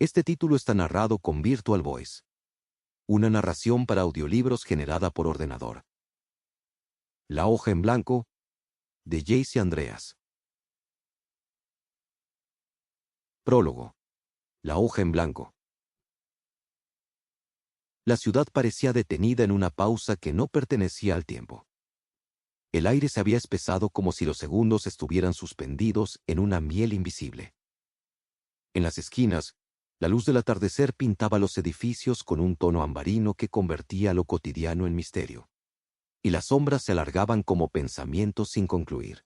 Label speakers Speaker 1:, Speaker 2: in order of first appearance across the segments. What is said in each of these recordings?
Speaker 1: Este título está narrado con Virtual Voice, una narración para audiolibros generada por ordenador. La hoja en blanco, de Jayce Andreas. Prólogo. La hoja en blanco. La ciudad parecía detenida en una pausa que no pertenecía al tiempo. El aire se había espesado como si los segundos estuvieran suspendidos en una miel invisible. En las esquinas, la luz del atardecer pintaba los edificios con un tono ambarino que convertía lo cotidiano en misterio. Y las sombras se alargaban como pensamientos sin concluir.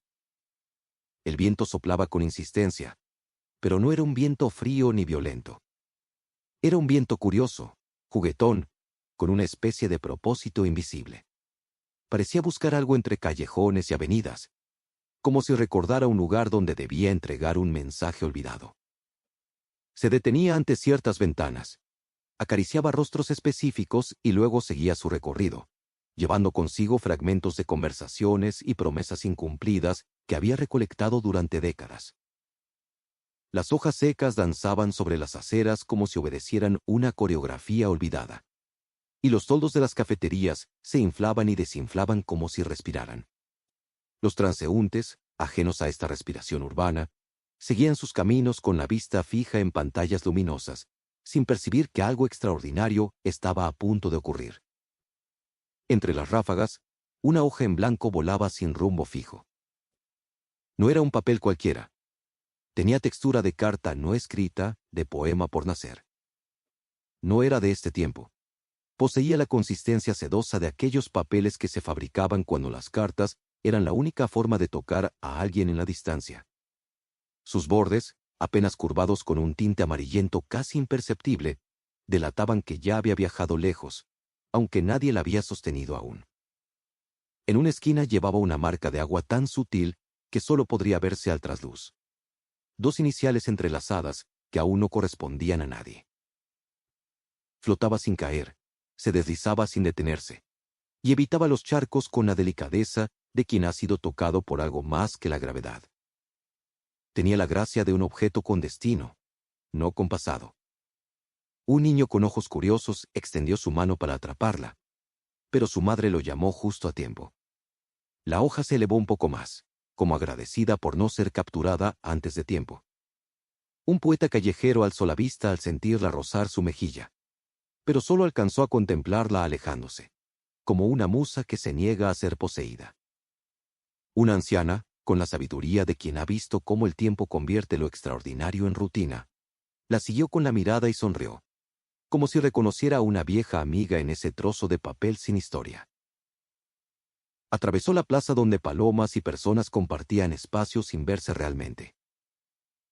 Speaker 1: El viento soplaba con insistencia, pero no era un viento frío ni violento. Era un viento curioso, juguetón, con una especie de propósito invisible. Parecía buscar algo entre callejones y avenidas, como si recordara un lugar donde debía entregar un mensaje olvidado. Se detenía ante ciertas ventanas, acariciaba rostros específicos y luego seguía su recorrido, llevando consigo fragmentos de conversaciones y promesas incumplidas que había recolectado durante décadas. Las hojas secas danzaban sobre las aceras como si obedecieran una coreografía olvidada. Y los toldos de las cafeterías se inflaban y desinflaban como si respiraran. Los transeúntes, ajenos a esta respiración urbana, seguían sus caminos con la vista fija en pantallas luminosas, sin percibir que algo extraordinario estaba a punto de ocurrir. Entre las ráfagas, una hoja en blanco volaba sin rumbo fijo. No era un papel cualquiera. Tenía textura de carta no escrita, de poema por nacer. No era de este tiempo. Poseía la consistencia sedosa de aquellos papeles que se fabricaban cuando las cartas eran la única forma de tocar a alguien en la distancia. Sus bordes, apenas curvados con un tinte amarillento casi imperceptible, delataban que ya había viajado lejos, aunque nadie la había sostenido aún. En una esquina llevaba una marca de agua tan sutil que solo podría verse al trasluz. 2 iniciales entrelazadas que aún no correspondían a nadie. Flotaba sin caer, se deslizaba sin detenerse, y evitaba los charcos con la delicadeza de quien ha sido tocado por algo más que la gravedad. Tenía la gracia de un objeto con destino, no con pasado. Un niño con ojos curiosos extendió su mano para atraparla, pero su madre lo llamó justo a tiempo. La hoja se elevó un poco más, como agradecida por no ser capturada antes de tiempo. Un poeta callejero alzó la vista al sentirla rozar su mejilla, pero solo alcanzó a contemplarla alejándose, como una musa que se niega a ser poseída. Una anciana, con la sabiduría de quien ha visto cómo el tiempo convierte lo extraordinario en rutina, la siguió con la mirada y sonrió, como si reconociera a una vieja amiga en ese trozo de papel sin historia. Atravesó la plaza donde palomas y personas compartían espacio sin verse realmente.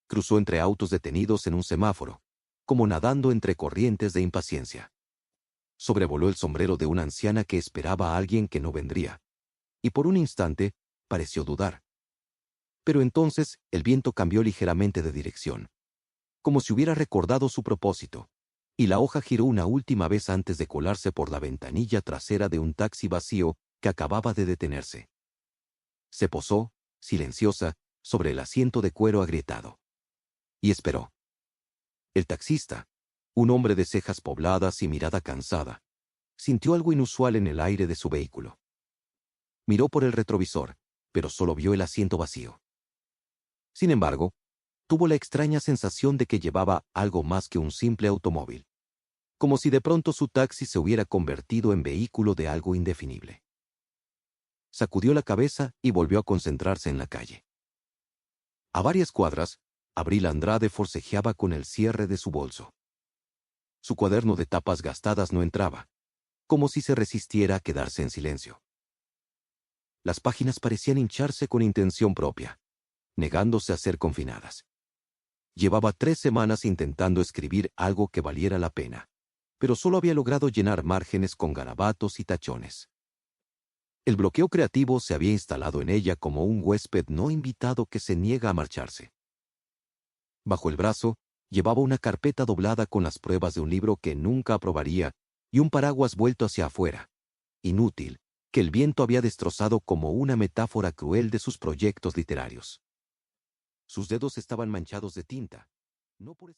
Speaker 1: Cruzó entre autos detenidos en un semáforo, como nadando entre corrientes de impaciencia. Sobrevoló el sombrero de una anciana que esperaba a alguien que no vendría, y por un instante pareció dudar. Pero entonces el viento cambió ligeramente de dirección, como si hubiera recordado su propósito, y la hoja giró una última vez antes de colarse por la ventanilla trasera de un taxi vacío que acababa de detenerse. Se posó, silenciosa, sobre el asiento de cuero agrietado. Y esperó. El taxista, un hombre de cejas pobladas y mirada cansada, sintió algo inusual en el aire de su vehículo. Miró por el retrovisor, pero solo vio el asiento vacío. Sin embargo, tuvo la extraña sensación de que llevaba algo más que un simple automóvil, como si de pronto su taxi se hubiera convertido en vehículo de algo indefinible. Sacudió la cabeza y volvió a concentrarse en la calle. A varias cuadras, Abril Andrade forcejeaba con el cierre de su bolso. Su cuaderno de tapas gastadas no entraba, como si se resistiera a quedarse en silencio. Las páginas parecían hincharse con intención propia, negándose a ser confinadas. Llevaba 3 semanas intentando escribir algo que valiera la pena, pero solo había logrado llenar márgenes con garabatos y tachones. El bloqueo creativo se había instalado en ella como un huésped no invitado que se niega a marcharse. Bajo el brazo, llevaba una carpeta doblada con las pruebas de un libro que nunca aprobaría y un paraguas vuelto hacia afuera, inútil, que el viento había destrozado como una metáfora cruel de sus proyectos literarios. Sus dedos estaban manchados de tinta, no por